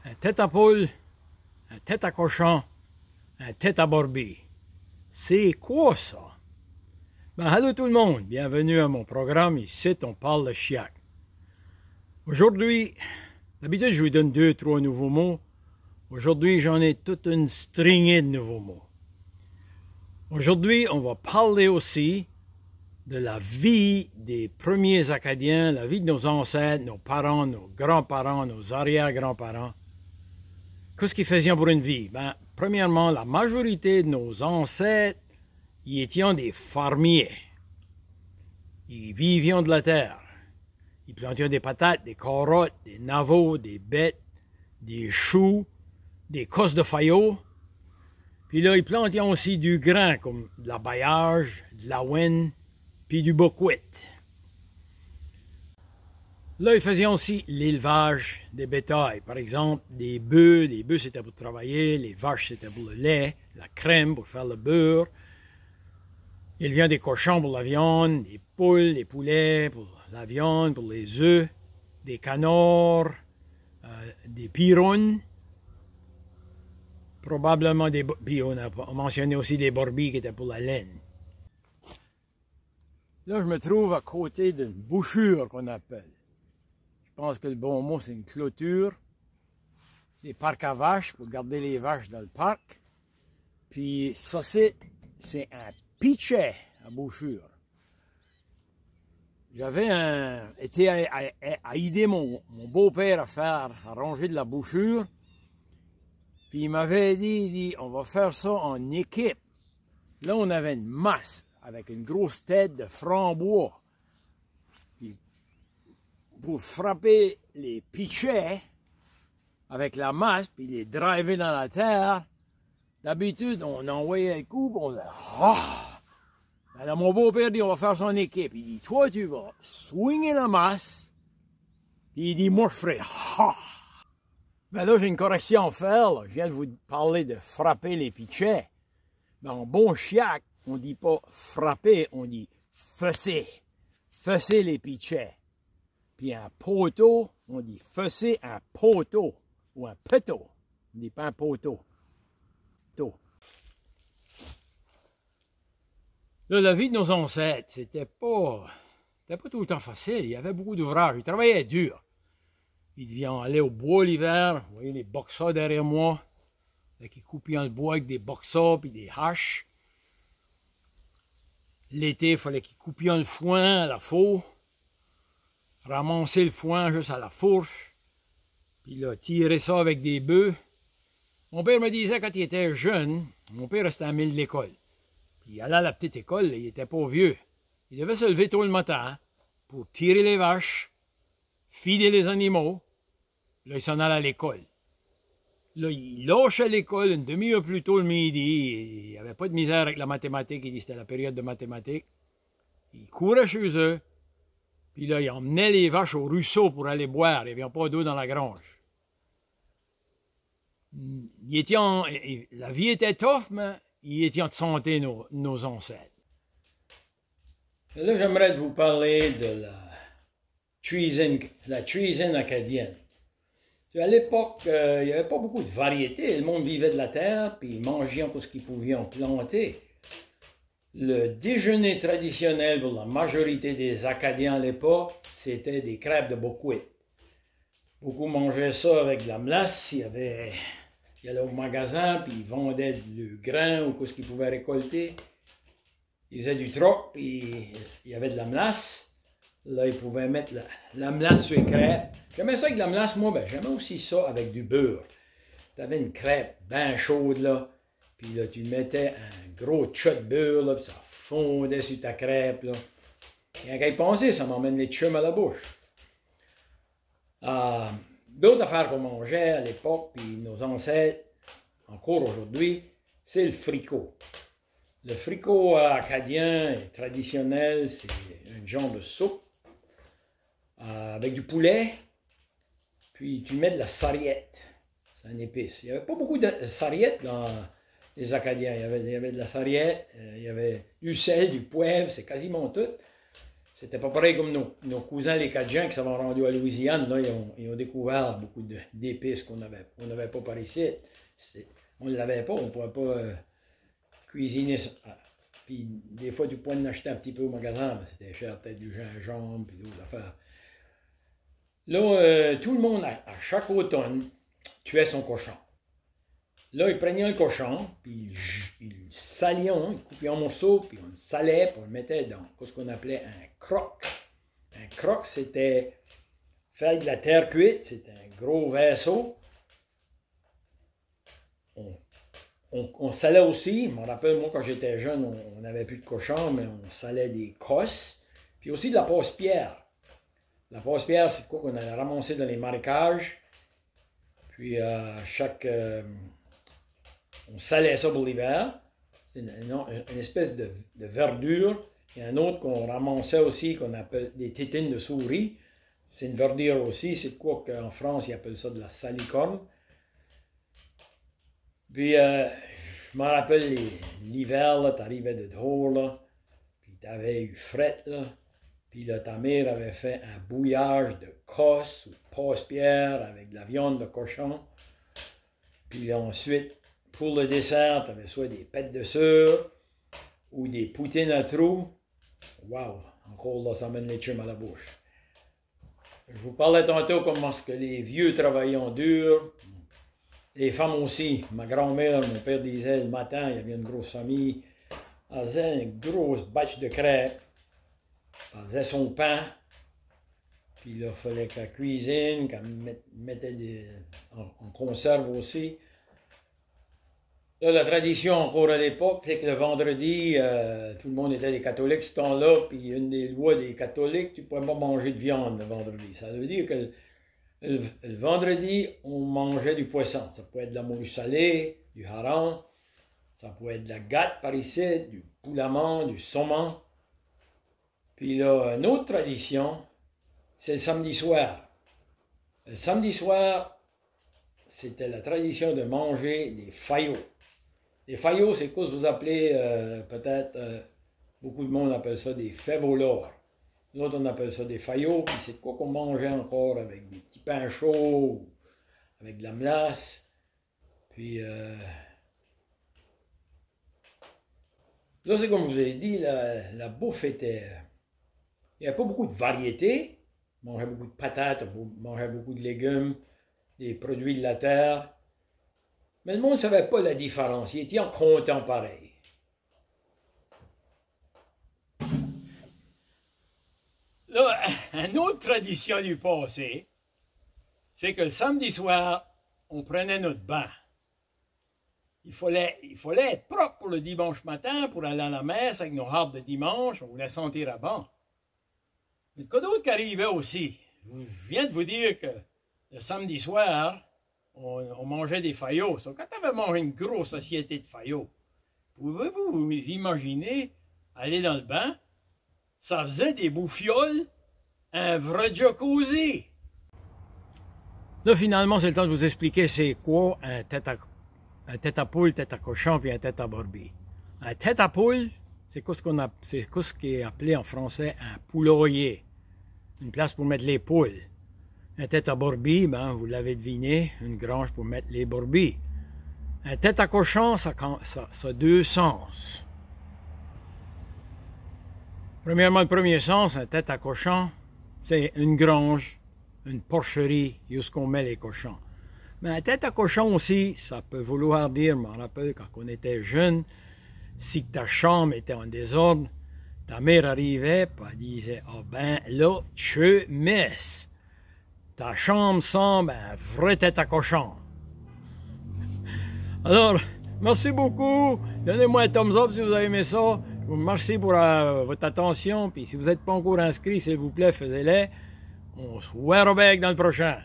Un tête à poule, un tête à cochon, un tête à Barbie. C'est quoi ça? Ben, allô tout le monde, bienvenue à mon programme. Ici, on parle de chiac. Aujourd'hui, d'habitude, je vous donne 2-3 nouveaux mots. Aujourd'hui, j'en ai toute une stringée de nouveaux mots. Aujourd'hui, on va parler aussi de la vie des premiers Acadiens, la vie de nos ancêtres, nos parents, nos grands-parents, nos arrière-grands-parents. Qu'est-ce qu'ils faisaient pour une vie? Ben, premièrement, la majorité de nos ancêtres, ils étaient des fermiers. Ils vivaient de la terre. Ils plantaient des patates, des carottes, des navots, des bêtes, des choux, des cosses de faillot. Puis là, ils plantaient aussi du grain, comme de la baillage, de la laine, puis du buckwheat. Là, ils faisaient aussi l'élevage des bétails. Par exemple, des bœufs. Les bœufs, c'était pour travailler. Les vaches, c'était pour le lait. La crème, pour faire le beurre. Il vient des cochons pour la viande. Des poules, des poulets pour la viande, pour les œufs. Des canards. Des pirons. Probablement des... Puis on a mentionné aussi des barbies qui étaient pour la laine. Là, je me trouve à côté d'une bouchure qu'on appelle. Je pense que le bon mot, c'est une clôture. Des parcs à vaches, pour garder les vaches dans le parc. Puis ça, c'est un pichet à bouchure. J'avais été à aider mon beau-père à ranger de la bouchure. Puis il m'avait dit, on va faire ça en équipe. Là, on avait une masse avec une grosse tête de franc-bois. Pour frapper les pichets avec la masse, puis les driver dans la terre, d'habitude, on envoyait un coup, puis on disait « Ah! » Alors mon beau-père dit « On va faire son équipe. » Il dit « Toi, tu vas swinguer la masse. » Puis il dit « Moi, je ferai « Ah! » Ben là, j'ai une correction à faire. Là. Je viens de vous parler de frapper les pichets. Ben, en bon chiac, on dit pas frapper, on dit fesser. Fesser les pichets. Puis un poteau, on dit fesser un poteau. Ou un peteau. On dit pas un poteau. Là, la vie de nos ancêtres, c'était pas tout le temps facile. Il y avait beaucoup d'ouvrages. Ils travaillaient dur. Ils devaient aller au bois l'hiver. Vous voyez les boxas derrière moi. Ils coupaient le bois avec des boxas puis des haches. L'été, il fallait qu'ils coupent le foin à la faux. Ramasser le foin juste à la fourche. Puis là, tirer ça avec des bœufs. Mon père me disait quand il était jeune, mon père restait à Mille l'école. Puis il allait à la petite école, il était pas vieux. Il devait se lever tôt le matin pour tirer les vaches, fider les animaux. Là, il s'en allait à l'école. Là, il lâchait l'école une demi-heure plus tôt le midi. Il n'y avait pas de misère avec la mathématique. Il dit que c'était la période de mathématiques. Il courait chez eux. Puis là, il emmenait les vaches au ruisseau pour aller boire. Il n'y avait pas d'eau dans la grange. La vie était tough, mais ils étaient en santé, nos ancêtres. Et là, j'aimerais vous parler de la cuisine acadienne. À l'époque, il n'y avait pas beaucoup de variétés. Le monde vivait de la terre, puis ils mangeaient ce qu'ils pouvaient en planter. Le déjeuner traditionnel pour la majorité des Acadiens à l'époque, c'était des crêpes de buckwheat. Beaucoup mangeaient ça avec de la melasse. Ils allaient au magasin, puis ils vendaient du grain ou ce qu'ils pouvaient récolter. Ils faisaient du troc, puis il y avait de la melasse. Là, ils pouvaient mettre la melasse sur les crêpes. J'aimais ça avec de la melasse, moi, ben j'aimais aussi ça avec du beurre. Tu avais une crêpe bien chaude, là, puis là, tu mettais un gros tchot de beurre, là, puis ça fondait sur ta crêpe, là. Et quand y penser, ça m'emmène les chums à la bouche. D'autres affaires qu'on mangeait à l'époque, puis nos ancêtres, encore aujourd'hui, c'est le fricot. Le fricot acadien traditionnel, c'est un genre de soupe avec du poulet, puis tu mets de la sarriette, c'est un épice. Il n'y avait pas beaucoup de sarriette dans les Acadiens. Il y avait de la sarriette, il y avait du sel, du poivre, c'est quasiment tout. c'était pas pareil comme nos cousins les Cajuns qui s'avaient rendus à Louisiane. Là, ils ont découvert beaucoup d'épices qu'on n'avait pas par ici. On ne l'avait pas, on ne pouvait pas cuisiner ça. Puis des fois, tu pouvais en acheter un petit peu au magasin, mais c'était cher, peut-être du gingembre, puis d'autres affaires. Là, tout le monde, à chaque automne, tuait son cochon. Là, il prenait un cochon, puis il salait, il coupait en morceaux, puis on le salait, puis on le mettait dans ce qu'on appelait un croc. Un croc, c'était faire de la terre cuite, c'était un gros vaisseau. On salait aussi, je me rappelle, moi, quand j'étais jeune, on n'avait plus de cochon, mais on salait des cosses, puis aussi de la passe-pierre. La passe-pierre, c'est quoi qu'on allait ramasser dans les marécages, puis on salait ça pour l'hiver. C'est une espèce de verdure. Il y a un autre qu'on ramassait aussi, qu'on appelle des tétines de souris. C'est une verdure aussi. C'est quoi qu'en France, ils appellent ça de la salicorne. Puis, je me rappelle l'hiver, tu arrivais de dehors, là, puis tu avais eu fret, là. Puis là, ta mère avait fait un bouillage de cosse ou de passe-pierre avec de la viande de cochon. Puis ensuite, pour le dessert, tu avais soit des pêtes de sucre ou des poutines à trous. Wow! Encore là, ça mène les chumes à la bouche. Je vous parlais tantôt comment que les vieux travaillaient en dur. Les femmes aussi. Ma grand-mère, mon père disait le matin, il y avait une grosse famille. Elle faisait une grosse batch de crêpes. Elle faisait son pain. Puis là, il fallait qu'elle cuisine, qu'elle mettait en conserve aussi. Là, la tradition encore à l'époque, c'est que le vendredi, tout le monde était des catholiques ce temps-là, puis une des lois des catholiques, tu ne pouvais pas manger de viande le vendredi. Ça veut dire que le vendredi, on mangeait du poisson. Ça pouvait être de la morue salée, du hareng, ça pouvait être de la gâte par ici, du poulamant, du saumon. Puis là, une autre tradition, c'est le samedi soir. Le samedi soir, c'était la tradition de manger des faillots. Les faillots, c'est quoi que vous appelez, peut-être, beaucoup de monde appelle ça des fèves au lard. Nous autres, on appelle ça des faillots, puis c'est quoi qu'on mangeait encore avec des petits pains chauds, avec de la melasse. Puis, là, c'est comme je vous ai dit, la bouffe était... Il n'y avait pas beaucoup de variétés. On mangeait beaucoup de patates, on mangeait beaucoup de légumes, des produits de la terre. Mais le monde ne savait pas la différence. Il était en content pareil. Là, une autre tradition du passé, c'est que le samedi soir, on prenait notre bain. Il fallait être propre pour le dimanche matin, pour aller à la messe avec nos harbes de dimanche, on voulait sentir à bon. Mais quoi d'autre qui arrivait aussi? Je viens de vous dire que le samedi soir, on mangeait des faillots. So, quand on avait mangé une grosse société de faillots, pouvez-vous vous imaginer aller dans le bain? Ça faisait des bouffioles, un vrai jacuzzi. Là, finalement, c'est le temps de vous expliquer c'est quoi un tête à poule, tête à cochon, puis un tête à brebis. Un tête à poule, c'est quoi ce qui est appelé en français un poulailler. Une place pour mettre les poules. Un tête à brebis, ben, vous l'avez deviné, une grange pour mettre les brebis. Un tête à cochon, ça a deux sens. Premièrement, le premier sens, un tête à cochon, c'est une grange, une porcherie, où on met les cochons. Mais un tête à cochon aussi, ça peut vouloir dire, je me rappelle quand on était jeune, si ta chambre était en désordre, ta mère arrivait et elle disait « Ah ben là, tu messes. Ta chambre semble un vrai tête à cochon. » Alors, merci beaucoup. Donnez-moi un thumbs up si vous avez aimé ça. Je vous remercie pour votre attention. Puis si vous n'êtes pas encore inscrit, s'il vous plaît, faites-le. On se voit dans le prochain.